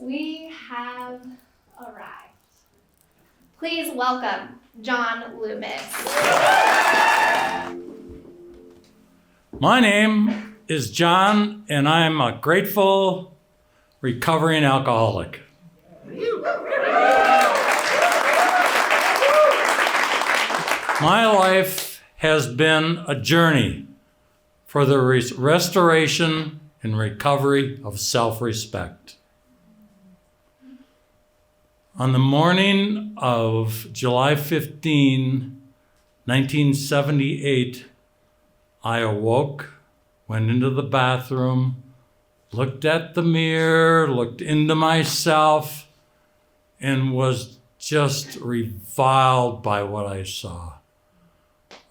We have arrived. Please welcome John Loomis. My name is John, and I'm a grateful, recovering alcoholic. My life has been a journey for the restoration and recovery of self-respect. On the morning of July 15, 1978, I awoke, went into the bathroom, looked at the mirror, looked into myself, and was just reviled by what I saw.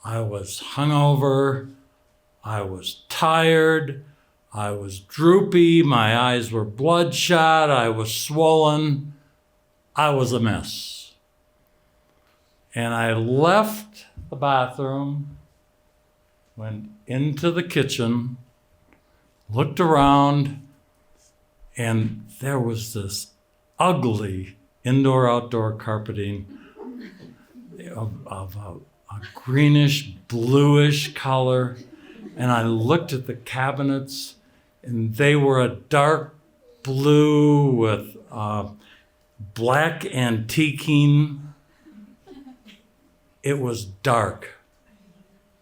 I was hungover, I was tired, I was droopy, my eyes were bloodshot, I was swollen, I was a mess. And I left the bathroom, went into the kitchen, looked around, and there was this ugly indoor-outdoor carpeting of a greenish, bluish color. And I looked at the cabinets, and they were a dark blue with black antiquing. It was dark,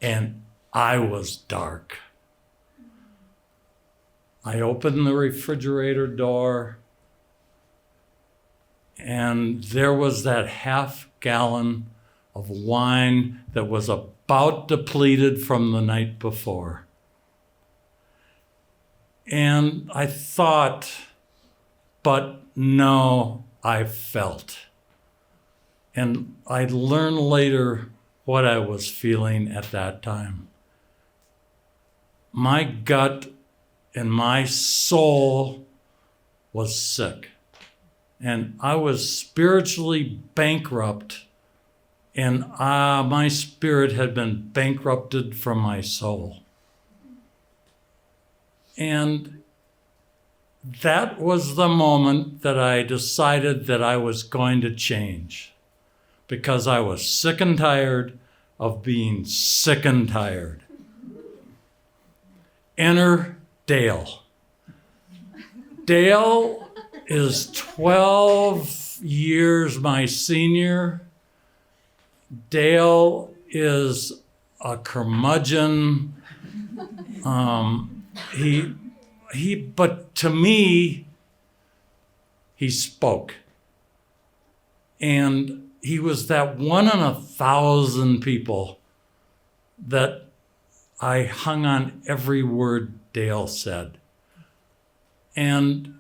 and I was dark. I opened the refrigerator door, and there was that half-gallon of wine that was about depleted from the night before. And I thought, but no, I felt. And I learned later what I was feeling at that time. My gut and my soul was sick. And I was spiritually bankrupt, and my spirit had been bankrupted from my soul. And that was the moment that I decided that I was going to change, because I was sick and tired of being sick and tired. Enter Dale. Dale is 12 years my senior. Dale is a curmudgeon. But to me, he spoke. And he was that 1 in 1,000 people that I hung on every word Dale said. And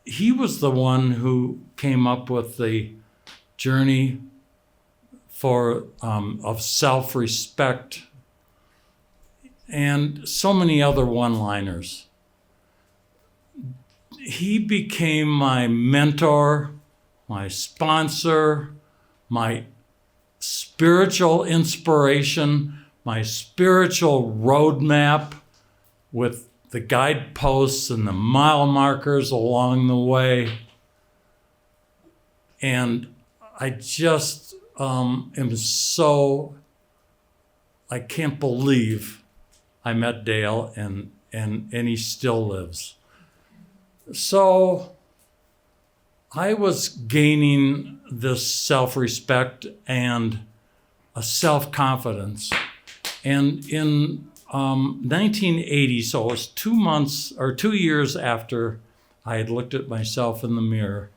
he was the one who came up with the journey of self-respect and so many other one-liners. He became my mentor, my sponsor, my spiritual inspiration, my spiritual roadmap with the guideposts and the mile markers along the way. And I just I can't believe I met Dale and he still lives. So I was gaining this self-respect and a self-confidence. And in 1980, so it was 2 years after I had looked at myself in the mirror,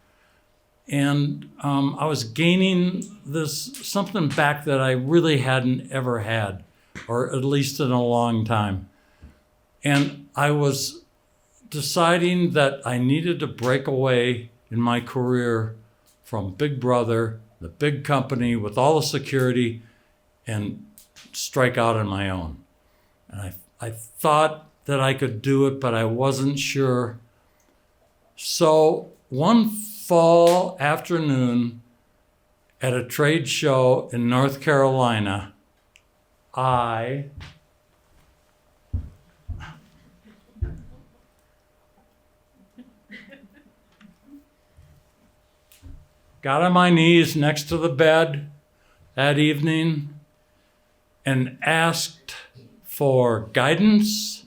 and I was gaining something back that I really hadn't ever had, or at least in a long time. And I was deciding that I needed to break away in my career from Big Brother, the big company with all the security, and strike out on my own. And I thought that I could do it, but I wasn't sure. So one fall afternoon at a trade show in North Carolina, I got on my knees next to the bed that evening and asked for guidance,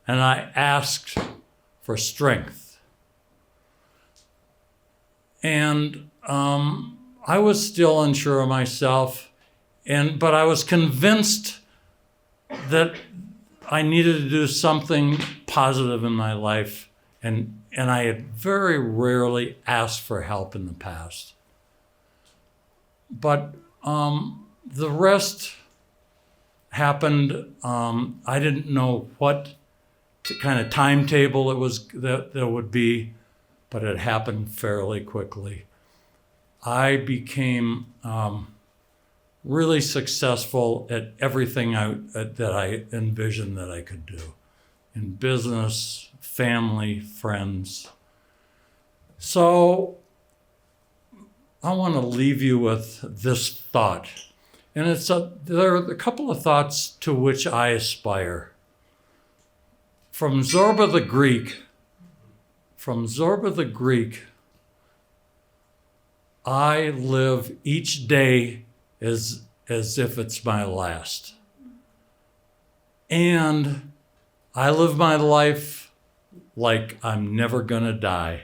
and I asked for strength. And I was still unsure of myself, but I was convinced that I needed to do something positive in my life, and I had very rarely asked for help in the past. But the rest happened. I didn't know what kind of timetable it was that there would be, but it happened fairly quickly. I became really successful at everything that I envisioned that I could do, in business, family, friends. So I want to leave you with this thought. And there are a couple of thoughts to which I aspire. From Zorba the Greek, I live each day as if it's my last. And I live my life like I'm never gonna die.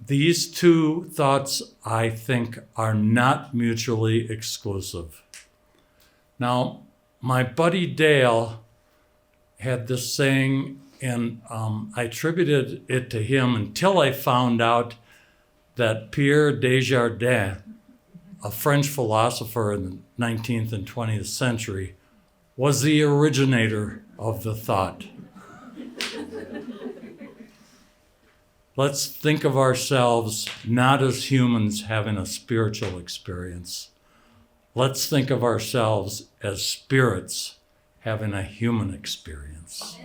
These two thoughts, I think, are not mutually exclusive. Now, my buddy Dale had this saying, and I attributed it to him until I found out that Pierre Desjardins, a French philosopher in the 19th and 20th century, was the originator of the thought. Let's think of ourselves not as humans having a spiritual experience. Let's think of ourselves as spirits having a human experience.